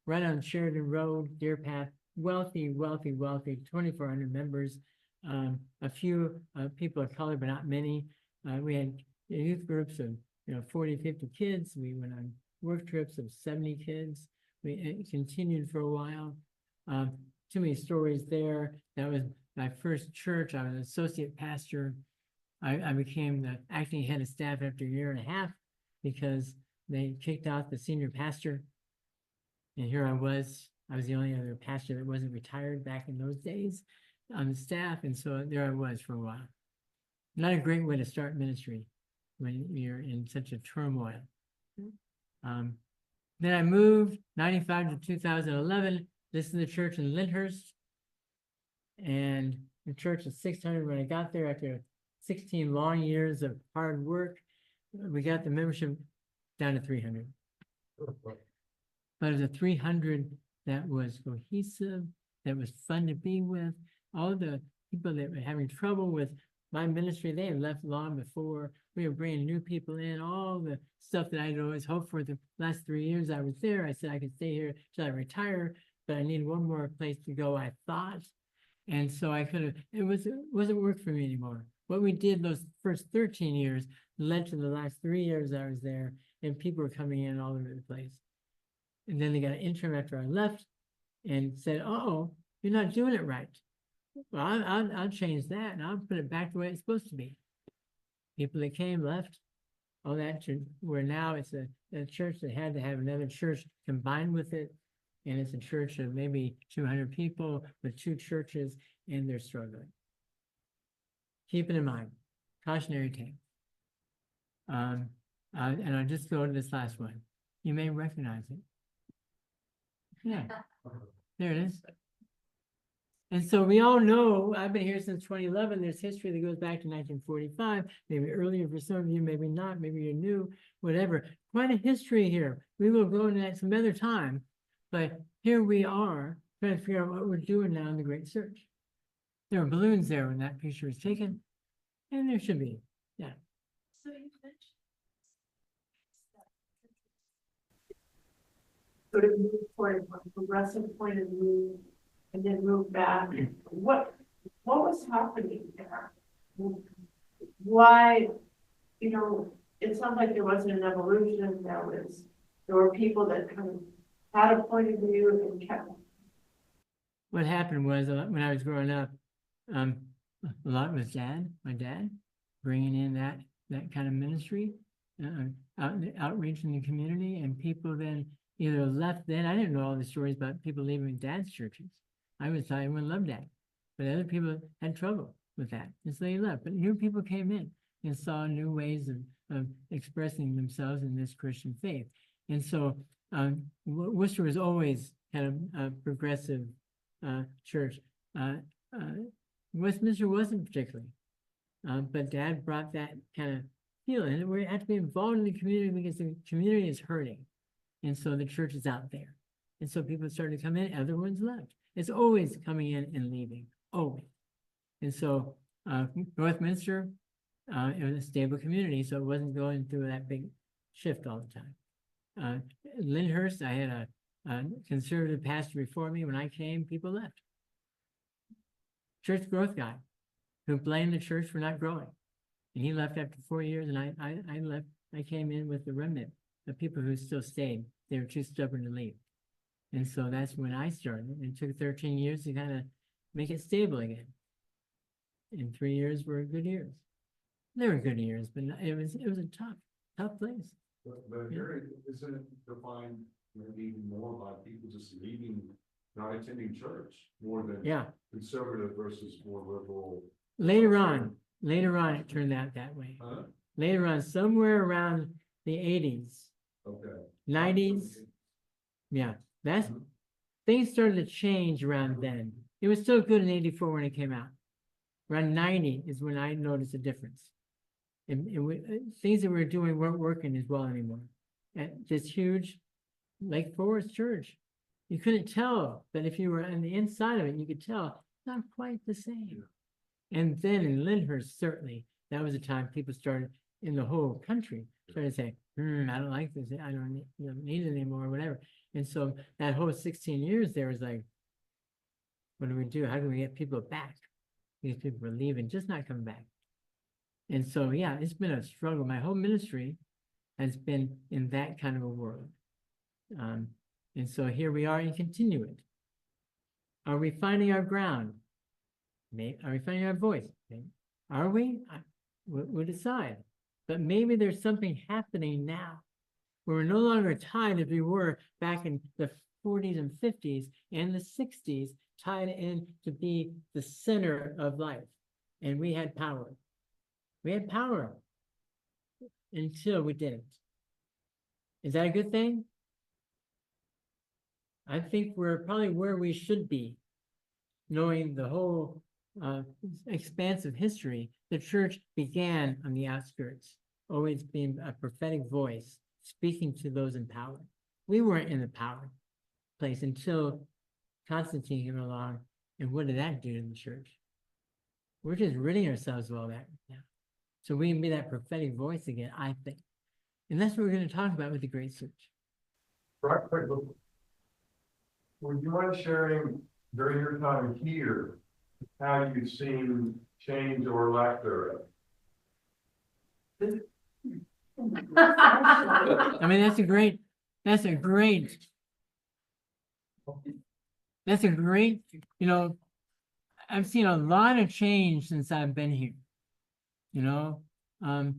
right on Sheridan Road, Deer Path. Wealthy, 2,400 members. A few people of color, but not many. We had youth groups of 40, 50 kids. We went on work trips of 70 kids. It continued for a while. Too many stories there. That was my first church. I was an associate pastor. I became the acting head of staff after a year and a half because they kicked out the senior pastor. And here I was the only other pastor that wasn't retired back in those days on the staff. And so there I was for a while. Not a great way to start ministry when you're in such a turmoil. Then I moved 95 to 2011. This is the church in Lyndhurst. And the church is 600 when I got there after 16 long years of hard work. We got the membership down to 300. But it was a 300 that was cohesive, that was fun to be with. All the people that were having trouble with my ministry, they had left long before. We were bringing new people in, all the stuff that I'd always hoped for the last 3 years I was there. I said I could stay here till I retire, but I need one more place to go, I thought. And so I could have, it wasn't work for me anymore. What we did those first 13 years led to the last 3 years I was there, and people were coming in all over the place. And then they got an interim after I left and said, "Oh, you're not doing it right." Well, I'll change that and I'll put it back the way it's supposed to be. People that came, left, all that, where now it's a church that had to have another church combined with it. And it's a church of maybe 200 people with 2 churches, and they're struggling. Keep it in mind, cautionary tale. And I'll just go to this last one. You may recognize it. Yeah, there it is. And so we all know, I've been here since 2011. There's history that goes back to 1945, maybe earlier for some of you, maybe not, maybe you're new, whatever. Quite a history here. We will go into that some other time, but here we are trying to figure out what we're doing now in the Great Search. There were balloons there when that picture was taken, and there should be, yeah. So you mentioned. Sort of move toward a progressive point of view and then move back. What was happening there? Why, it sounds like there wasn't an evolution. There were people that kind of had a point of view and kept. What happened was when I was growing up, a lot was my dad, bringing in that kind of ministry, outreach in the community, and people then either left then. I didn't know all the stories about people leaving dad's churches. I was thought everyone loved that, but other people had trouble with that, and so they left. But new people came in and saw new ways of expressing themselves in this Christian faith. And so Worcester was always kind of a progressive church. Westminster wasn't particularly, but Dad brought that kind of feeling, and we have to be involved in the community because the community is hurting, and so the church is out there, and so people started to come in, other ones left. It's always coming in and leaving, always. And so Northminster, it was a stable community, so it wasn't going through that big shift all the time. Lyndhurst, I had a conservative pastor before me. When I came, people left. Church growth guy who blamed the church for not growing. And he left after 4 years, and I left. I came in with the remnant of people who still stayed. They were too stubborn to leave. And so that's when I started. It took 13 years to kind of make it stable again. And 3 years were good years. They were good years, but it was a tough place. But here, isn't it defined maybe even more by people just leaving, not attending church, more than conservative versus more liberal? Later on, it turned out that way. Huh? Later on, somewhere around the 80s, Okay. 90s, that's things started to change around then. It was still good in 84 when it came out. Around 90 is when I noticed a difference. And things that we were doing weren't working as well anymore. At this huge Lake Forest church, you couldn't tell, but if you were on the inside of it, you could tell it's not quite the same. And then in Lyndhurst, certainly, that was the time people started in the whole country started to say, I don't like this, I don't need it anymore, or whatever. And so that whole 16 years there was like, what do we do? How do we get people back? These people were leaving, just not coming back. And so, yeah, it's been a struggle. My whole ministry has been in that kind of a world. And so here we are and continue it. Are we finding our ground? Are we finding our voice? Are we? We'll decide. But maybe there's something happening now where we're no longer tied as we were back in the 40s and 50s and the 60s, tied in to be the center of life. And we had power. We had power until we didn't. Is that a good thing? I think we're probably where we should be, knowing the whole expanse of history. The church began on the outskirts, always being a prophetic voice, speaking to those in power. We weren't in the power place until Constantine came along. And what did that do to the church? We're just ridding ourselves of all that now. So we can be that prophetic voice again, I think. And that's what we're going to talk about with the Great Search. Right, would you mind sharing during your time here how you've seen change or lack thereof? I mean, that's a great, I've seen a lot of change since I've been here. I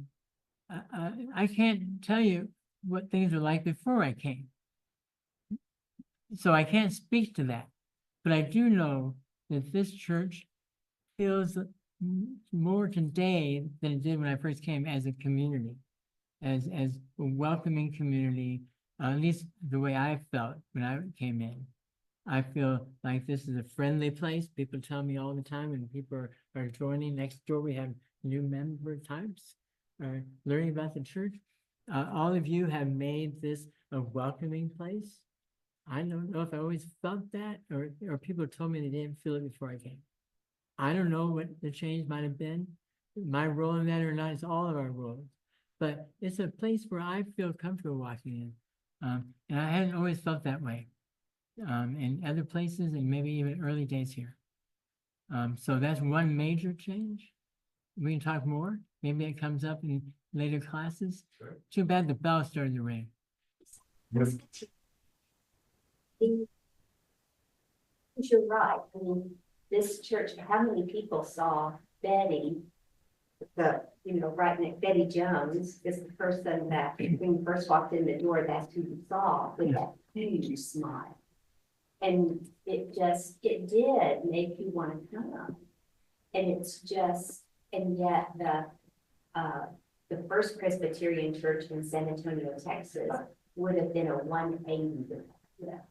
can't tell you what things were like before I came. So I can't speak to that. But I do know that this church feels more today than it did when I first came as a community, as a welcoming community, at least the way I felt when I came in. I feel like this is a friendly place. People tell me all the time, and people are joining. Next door, we have new member types learning about the church. All of you have made this a welcoming place. I don't know if I always felt that, or people told me they didn't feel it before I came. I don't know what the change might have been. My role in that or not is all of our roles. But it's a place where I feel comfortable walking in. And I hadn't always felt that way in other places and maybe even early days here. So that's one major change. We can talk more. Maybe it comes up in later classes. Sure. Too bad the bell started to ring. Yes. You're right. I mean, this church, how many people saw Betty, Betty Jones is the person that when you first walked in the door, that's who you saw with that huge smile. And it did make you want to come. And yet the first Presbyterian church in San Antonio, Texas would have been a 180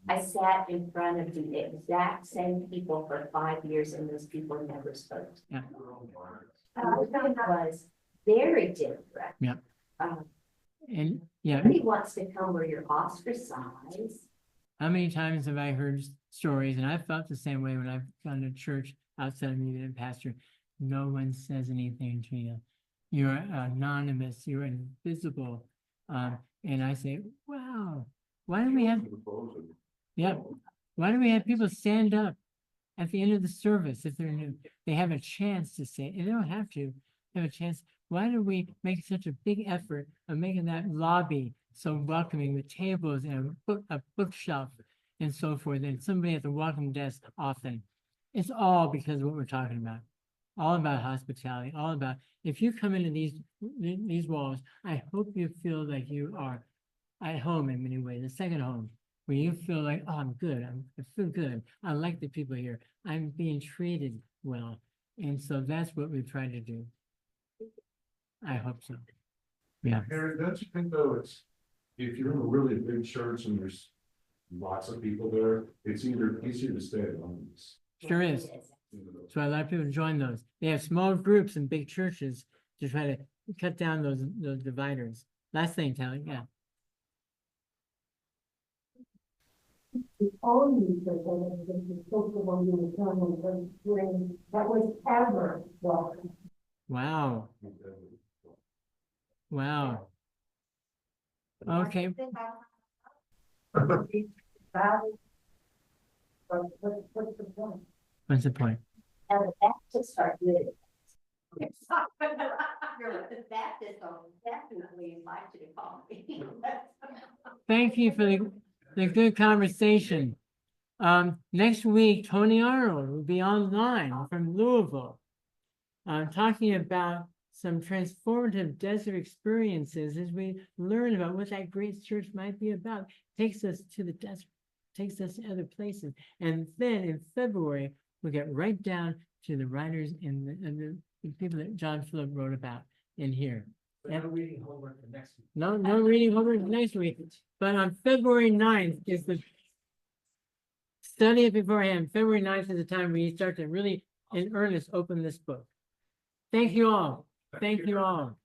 I sat in front of the exact same people for 5 years and those people never spoke. Yeah. It was very different. Yeah. And yeah, Nobody wants to come where you're ostracized. how many times have I heard stories, and I felt the same way when I've gone to church outside of me being a pastor. No one says anything to you. You're anonymous, you're invisible. And I say, wow, why don't we have, yeah, why don't we have people stand up at the end of the service if they're new? They have a chance to say, and they don't have to have a chance. Why do we make such a big effort of making that lobby so welcoming with tables and a bookshelf and so forth, and somebody at the welcome desk often? It's all because of what we're talking about. All about hospitality, all about, if you come into these walls, I hope you feel like you are at home in many ways, a second home, where you feel like, oh, I'm good, I feel good, I like the people here, I'm being treated well. And so that's what we've tried to do. I hope so. Yeah. Harry, don't you think though, it's, if you're in a really big church and there's lots of people there, it's easier to stay at home. Sure is. So a lot of people join those. They have small groups in big churches to try to cut down those dividers. Last thing, Tally, yeah. The only church I was in sociable Unitarian that was ever welcome. Wow. Wow. Okay. What's the point? What's the point? And the Baptists are good. The Baptists will definitely invite you to coffee. Thank you for the good conversation. Next week, Tony Arnold will be online from Louisville, talking about some transformative desert experiences as we learn about what that great church might be about. Takes us to the desert, takes us to other places. And then in February, we'll get right down to the writers and the people that John Philip wrote about in here. No reading homework for next week. No reading homework next week. But on February 9th is the study it beforehand. February 9th is the time we start to really, in earnest, open this book. Thank you all. Thank you all.